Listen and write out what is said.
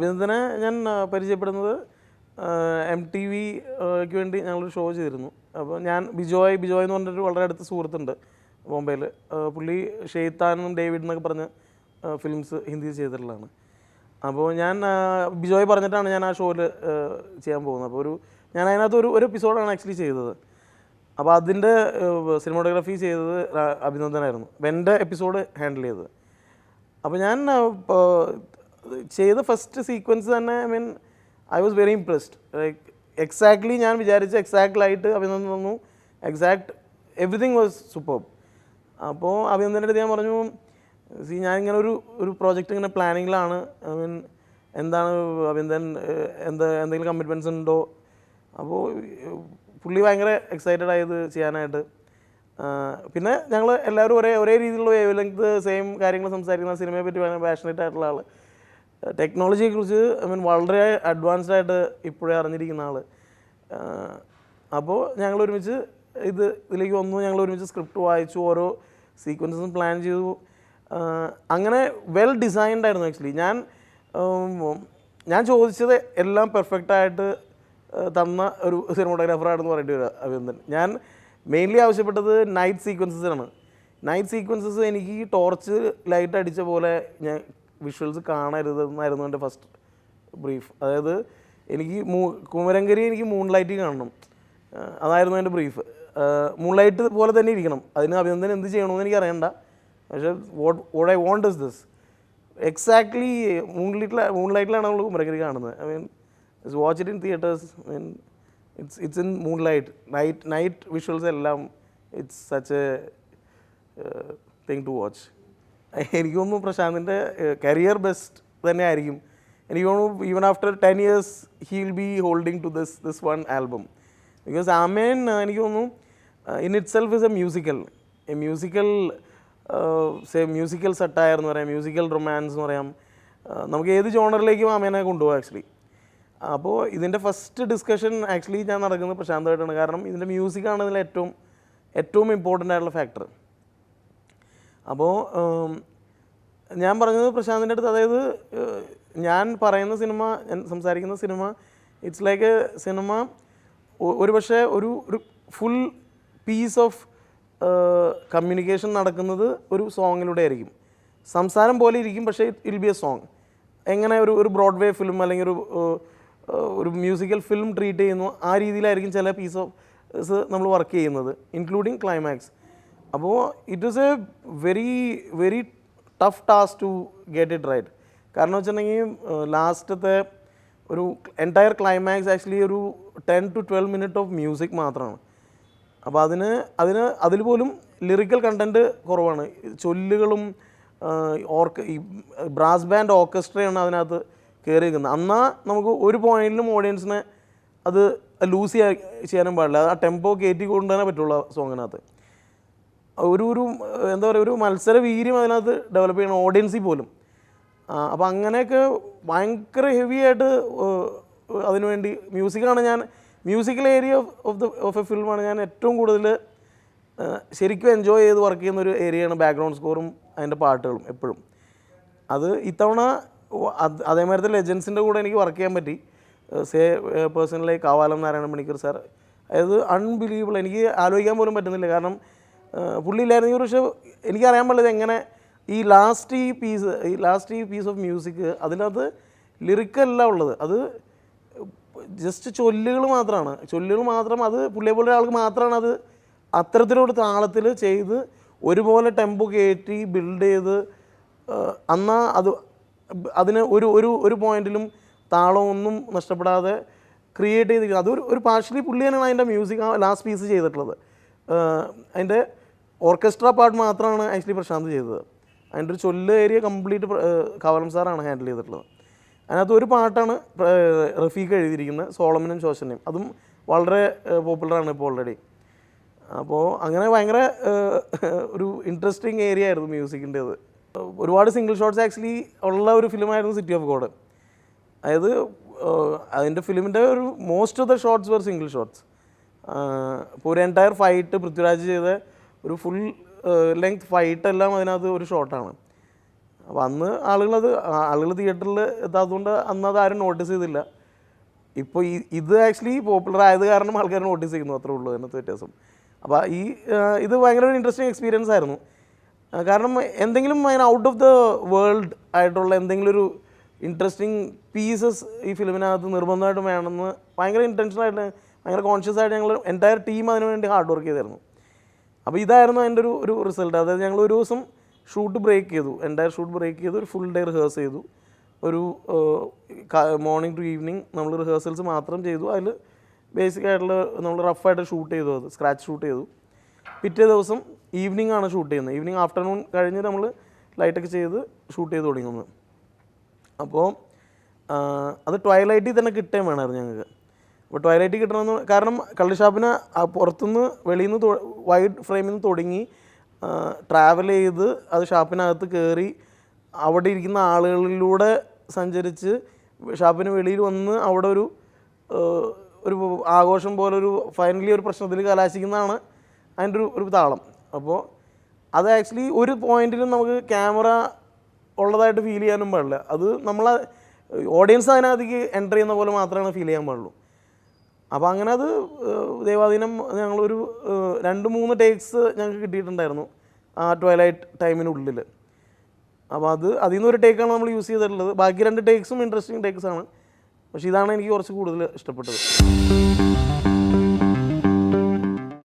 അഭിനന്ദനെ ഞാൻ പരിചയപ്പെടുന്നത് MTVക്ക് വേണ്ടി ഞങ്ങളൊരു ഷോ ചെയ്തിരുന്നു. അപ്പോൾ ഞാൻ ബിജോയ് എന്ന് പറഞ്ഞൊരു വളരെ അടുത്ത സുഹൃത്തുണ്ട് ബോംബെയിൽ. പുള്ളി ഷെയ്ത്താനും ഡേവിഡ് എന്നൊക്കെ പറഞ്ഞ ഫിലിംസ് ഹിന്ദിയിൽ ചെയ്തിട്ടുള്ളതാണ്. അപ്പോൾ ഞാൻ ബിജോയ് പറഞ്ഞിട്ടാണ് ഞാൻ ആ ഷോയിൽ ചെയ്യാൻ പോകുന്നത്. അപ്പോൾ ഞാൻ അതിനകത്ത് ഒരു എപ്പിസോഡാണ് ആക്ച്വലി ചെയ്തത്. അപ്പോൾ അതിൻ്റെ സിനിമാറ്റോഗ്രാഫി ചെയ്തത് അഭിനന്ദനായിരുന്നു. എൻ്റെ എപ്പിസോഡ് ഹാൻഡിൽ ചെയ്തത്. അപ്പോൾ ഞാൻ ചെയ്ത ഫസ്റ്റ് സീക്വൻസ് തന്നെ I was very impressed. Like exactly ഞാൻ വിചാരിച്ച എക്സാക്ട്ലായിട്ട് അഭിനന്ദൻ തന്നു. Everything was superb. അപ്പോൾ അഭിനന്ദൻ്റെ അടുത്ത് ഞാൻ പറഞ്ഞു, ഞാനിങ്ങനെ ഒരു പ്രോജക്റ്റ് ഇങ്ങനെ പ്ലാനിങ്ങിലാണ്. എന്താണ് അഭിനന്ദൻ, എന്തെങ്കിലും കമ്മിറ്റ്മെൻറ്റ്സ് ഉണ്ടോ? അപ്പോൾ പുള്ളി ഭയങ്കര എക്സൈറ്റഡ് ആയത് ചെയ്യാനായിട്ട്. പിന്നെ ഞങ്ങൾ എല്ലാവരും ഒരേ രീതിയിലുള്ള വേവ് ലെങ്ത് സെയിം കാര്യങ്ങൾ സംസാരിക്കുന്ന, സിനിമയെ പറ്റി ഭയങ്കര പാഷനേറ്റ് ആയിട്ടുള്ള ആൾ, ടെക്നോളജിയെക്കുറിച്ച് വളരെ അഡ്വാൻസ്ഡ് ആയിട്ട് ഇപ്പോഴേ അറിഞ്ഞിരിക്കുന്ന ആൾ. അപ്പോൾ ഞങ്ങൾ ഒരുമിച്ച് ഇതിലേക്ക് വന്നു. ഞങ്ങൾ ഒരുമിച്ച് സ്ക്രിപ്റ്റ് വായിച്ചു, ഓരോ സീക്വൻസസും പ്ലാൻ ചെയ്തു. അങ്ങനെ വെൽ ഡിസൈൻഡ് ആയിരുന്നു ആക്ച്വലി. ഞാൻ ചോദിച്ചത് എല്ലാം പെർഫെക്റ്റായിട്ട് തന്ന ഒരു സിനിമാറ്റോഗ്രാഫറാണെന്ന് പറയേണ്ടി വരും അഭിനന്ദൻ. ഞാൻ മെയിൻലി ആവശ്യപ്പെട്ടത് നൈറ്റ് സീക്വൻസസാണ്. നൈറ്റ് സീക്വൻസസ് എനിക്ക് ടോർച്ച് ലൈറ്റ് അടിച്ച പോലെ ഞാൻ വിഷ്വൽസ് കാണരുതെന്നായിരുന്നു എൻ്റെ ഫസ്റ്റ് ബ്രീഫ്. അതായത് എനിക്ക് കുമരങ്കരി എനിക്ക് മൂൺ ലൈറ്റ് കാണണം, അതായിരുന്നു എൻ്റെ ബ്രീഫ്. മൂൺ ലൈറ്റ് പോലെ തന്നെ ഇരിക്കണം. അതിന് അഭിനന്ദൻ എന്ത് ചെയ്യണമെന്ന് എനിക്ക് അറിയണ്ട. പക്ഷേ what I want is this. Exactly moon ലൈറ്റിലാണ് നമ്മൾ കുമരങ്കരി കാണുന്നത്. Watch it in theatres. it's in moonlight. Night visuals എല്ലാം it's such a thing to watch. എനിക്ക് തോന്നുന്നു പ്രശാന്തിൻ്റെ കരിയർ ബെസ്റ്റ് തന്നെ ആയിരിക്കും. എനിക്ക് തോന്നുന്നു even after 10 years he will be holding to this one album. Because Amen എനിക്ക് തോന്നുന്നു in itself is a musical satire എന്ന് പറയാം, മ്യൂസിക്കൽ റൊമാൻസ് എന്ന് പറയാം. നമുക്ക് ഏത് ജോണറിലേക്കും ആമേനെ കൊണ്ടുപോകാം ആക്ച്വലി. അപ്പോൾ ഇതിൻ്റെ ഫസ്റ്റ് ഡിസ്കഷൻ ആക്ച്വലി ഞാൻ നടക്കുന്നത് പ്രശാന്തമായിട്ടാണ്. കാരണം ഇതിൻ്റെ മ്യൂസിക്കാണ് ഇതിൽ ഏറ്റവും ഇമ്പോർട്ടൻ്റ് ആയിട്ടുള്ള ഫാക്ടർ. അപ്പോൾ ഞാൻ പറഞ്ഞത് പ്രശാന്തിൻ്റെ അടുത്ത്, അതായത് ഞാൻ പറയുന്ന സിനിമ, ഞാൻ സംസാരിക്കുന്ന cinema it's like A cinema ഒരു പക്ഷേ ഒരു ഫുൾ പീസ് ഓഫ് കമ്മ്യൂണിക്കേഷൻ നടക്കുന്നത് ഒരു സോങ്ങിലൂടെ ആയിരിക്കും. സംസാരം പോലെ ഇരിക്കും, പക്ഷേ it will be A song. എങ്ങനെ ഒരു ബ്രോഡ്വേ ഫിലിം അല്ലെങ്കിൽ ഒരു മ്യൂസിക്കൽ ഫിലിം ട്രീറ്റ് ചെയ്യുന്നു, ആ രീതിയിലായിരിക്കും ചില പീസ് ഓഫ് നമ്മൾ വർക്ക് ചെയ്യുന്നത്, ഇൻക്ലൂഡിങ് ക്ലൈമാക്സ്. അപ്പോൾ it is a very tough task to get it right. കാരണം വെച്ചിട്ടുണ്ടെങ്കിൽ ലാസ്റ്റത്തെ ഒരു എൻറ്റയർ ക്ലൈമാക്സ് ആക്ച്വലി ഒരു 10 to 12 minutes ഓഫ് മ്യൂസിക് മാത്രമാണ്. അപ്പോൾ അതിൽ പോലും ലിറിക്കൽ കണ്ടൻറ്റ് കുറവാണ്. ചൊല്ലുകളും ഈ ബ്രാസ് ബാൻഡ് ഓർക്കസ്ട്രയാണ് അതിനകത്ത് കയറി നിൽക്കുന്നത്. എന്നാൽ നമുക്ക് ഒരു പോയിന്റിലും ഓഡിയൻസിനെ അത് ലൂസ് ചെയ്യാനും പാടില്ല. ആ ടെമ്പോ കയറ്റി കൊണ്ടുതന്നെ പറ്റുള്ളൂ സോങ്ങിനകത്ത്. എന്താ പറയുക, ഒരു മത്സര വീര്യം അതിനകത്ത് ഡെവലപ്പ് ചെയ്യണം ഓഡിയൻസിൽ പോലും. അപ്പോൾ അങ്ങനെയൊക്കെ ഭയങ്കര ഹെവി ആയിട്ട് അതിനുവേണ്ടി മ്യൂസിക്കൽ ഏരിയ ഓഫ് എ ഫിലിമാണ് ഞാൻ ഏറ്റവും കൂടുതൽ ശരിക്കും എൻജോയ് ചെയ്ത് വർക്ക് ചെയ്യുന്നൊരു ഏരിയയാണ് ബാക്ക്ഗ്രൗണ്ട് സ്കോറും അതിൻ്റെ പാട്ടുകളും എപ്പോഴും. അത് ഇത്തവണ അതേമാതിരത്തെ ലെജൻസിൻ്റെ കൂടെ എനിക്ക് വർക്ക് ചെയ്യാൻ പറ്റി. പേഴ്സണലി കാവാലം നാരായണ മണിക്കർ സാർ, അതായത് അൺബിലീവബിൾ. എനിക്ക് ആലോചിക്കാൻ പോലും പറ്റുന്നില്ല. കാരണം പുള്ളി ഇല്ലായിരുന്നെങ്കിൽ പക്ഷേ എനിക്കറിയാൻ പാടില്ല എങ്ങനെ ഈ ലാസ്റ്റ് ഈ പീസ് ഓഫ് മ്യൂസിക് അതിനകത്ത് ലിറിക്കല്ല ഉള്ളത്. അത് ജസ്റ്റ് ചൊല്ലുകൾ മാത്രം. അത് പുള്ളിയെ പോലെ ഒരാൾക്ക് മാത്രമാണ് അത് അത്തരത്തിലൊരു താളത്തിൽ ചെയ്ത് ഒരുപോലെ ടെമ്പോ കയറ്റി ബിൽഡ് ചെയ്ത് എന്നാൽ അതിന് ഒരു പോയിന്റിലും താളമൊന്നും നഷ്ടപ്പെടാതെ ക്രിയേറ്റ് ചെയ്തിരിക്കുന്നത്. അതൊരു പാർഷ്യലി പുള്ളി തന്നെയാണ് അതിൻ്റെ മ്യൂസിക് ലാസ്റ്റ് പീസ് ചെയ്തിട്ടുള്ളത്. അതിൻ്റെ ഓർക്കസ്ട്ര പാർട്ട് മാത്രമാണ് ആക്ച്വലി പ്രശാന്ത് ചെയ്തത്. അതിൻ്റെ ഒരു ചൊല്ല് ഏരിയ കംപ്ലീറ്റ് കവലം സാറാണ് ഹാൻഡിൽ ചെയ്തിട്ടുള്ളത്. അതിനകത്ത് ഒരു പാട്ടാണ് റഫീഖ് എഴുതിയിരിക്കുന്നത്, സോളമനും ശോശനയും. അതും വളരെ പോപ്പുലറാണ് ഇപ്പോൾ ഓൾറെഡി. അപ്പോൾ അങ്ങനെ ഭയങ്കര ഒരു ഇൻട്രസ്റ്റിംഗ് ഏരിയ ആയിരുന്നു മ്യൂസിക്കിൻ്റേത്. ഒരുപാട് സിംഗിൾ ഷോട്ട്സ് ആക്ച്വലി ഉള്ള ഒരു ഫിലിമായിരുന്നു സിറ്റി ഓഫ് ഗോഡ്. അതായത് അതിൻ്റെ ഫിലിമിൻ്റെ ഒരു most of the shots were single shots. ഇപ്പോൾ ഒരു എൻറ്റയർ ഫൈറ്റ് പൃഥ്വിരാജ് ചെയ്ത ഒരു ഫുൾ ലെങ്ത് ഫൈറ്റെല്ലാം അതിനകത്ത് ഒരു ഷോട്ടാണ്. അപ്പോൾ അന്ന് ആളുകൾ തിയേറ്ററിൽ എത്താത്തതുകൊണ്ട് അന്ന് അത് ആരും നോട്ടീസ് ചെയ്തില്ല. ഇപ്പോൾ ഇത് ആക്ച്വലി പോപ്പുലർ ആയത് കാരണം ആൾക്കാർ നോട്ടീസ് ചെയ്യുന്നു, അത്രേ ഉള്ളൂ അതിനകത്ത് വ്യത്യാസം. അപ്പോൾ ഇത് ഭയങ്കര ഒരു ഇൻട്രസ്റ്റിംഗ് എക്സ്പീരിയൻസ് ആയിരുന്നു. കാരണം എന്തെങ്കിലും അതിന് ഔട്ട് ഓഫ് ദ വേൾഡ് ആയിട്ടുള്ള എന്തെങ്കിലും ഒരു ഇൻട്രസ്റ്റിംഗ് പീസസ് ഈ ഫിലിമിനകത്ത് നിർബന്ധമായിട്ടും വേണമെന്ന് ഭയങ്കര ഇൻറ്റൻഷനായിട്ട് ഭയങ്കര കോൺഷ്യസ് ആയിട്ട് ഞങ്ങൾ എൻ്റയർ ടീം അതിന് വേണ്ടി ഹാർഡ് വർക്ക് ചെയ്തായിരുന്നു. അപ്പോൾ ഇതായിരുന്നു അതിൻ്റെ ഒരു റിസൾട്ട്. അതായത് ഞങ്ങൾ ഒരു ദിവസം ഷൂട്ട് ബ്രേക്ക് ചെയ്തു, എൻ്റയർ ഷൂട്ട് ബ്രേക്ക് ചെയ്തു, ഒരു ഫുൾ ഡേ റിഹേഴ്സ് ചെയ്തു. ഒരു മോർണിംഗ് ടു ഈവനിങ് നമ്മൾ റിഹേഴ്സൽസ് മാത്രം ചെയ്തു. അതിൽ ബേസിക് ആയിട്ടുള്ള നമ്മൾ റഫായിട്ട് ഷൂട്ട് ചെയ്തു, അത് സ്ക്രാച്ച് ഷൂട്ട് ചെയ്തു. പിറ്റേ ദിവസം ഈവനിങ് ആണ് ഷൂട്ട് ചെയ്യുന്നത്. ഈവനിങ് ആഫ്റ്റർനൂൺ കഴിഞ്ഞ് നമ്മൾ ലൈറ്റൊക്കെ ചെയ്ത് ഷൂട്ട് ചെയ്ത് തുടങ്ങുന്നത്. അപ്പോൾ അത് ട്വൈലൈറ്റിൽ തന്നെ കിട്ടുകയും വേണമായിരുന്നു ഞങ്ങൾക്ക്. അപ്പോൾ ട്വൈലൈറ്റിൽ കിട്ടണമെന്ന്, കാരണം കള്ളുഷാപ്പിനെ പുറത്തുനിന്ന് വെളിയിൽ നിന്ന് വൈഡ് ഫ്രെയിമിൽ നിന്ന് തുടങ്ങി ട്രാവൽ ചെയ്ത് അത് ഷാപ്പിനകത്ത് കയറി അവിടെ ഇരിക്കുന്ന ആളുകളിലൂടെ സഞ്ചരിച്ച് ഷാപ്പിന് വെളിയിൽ വന്ന് അവിടെ ഒരു ആഘോഷം പോലെ ഫൈനലി ഒരു പ്രശ്നത്തിൽ കലാശിക്കുന്നതാണ് അതിൻ്റെ ഒരു താളം. അപ്പോൾ അത് ആക്ച്വലി ഒരു പോയിന്റിലും നമുക്ക് ക്യാമറ ഉള്ളതായിട്ട് ഫീൽ ചെയ്യാനും പാടില്ല. അത് നമ്മളെ ഓഡിയൻസ് അതിനകത്തേക്ക് എൻ്റർ ചെയ്യുന്ന പോലെ മാത്രമേ ഫീൽ ചെയ്യാൻ പാടുള്ളൂ. അപ്പോൾ അങ്ങനെ അത് ദൈവാധീനം ഞങ്ങളൊരു 2-3 ടേക്സ് ഞങ്ങൾക്ക് കിട്ടിയിട്ടുണ്ടായിരുന്നു ആ ട്വൈലൈറ്റ് ടൈമിനുള്ളിൽ. അപ്പോൾ അതിൽ നിന്നൊരു ടേക്കാണ് നമ്മൾ യൂസ് ചെയ്തിട്ടുള്ളത്. ബാക്കി 2 ടേക്സും ഇൻട്രസ്റ്റിംഗ് ടേക്സാണ്. പക്ഷേ ഇതാണ് എനിക്ക് കുറച്ച് കൂടുതൽ ഇഷ്ടപ്പെട്ടത്.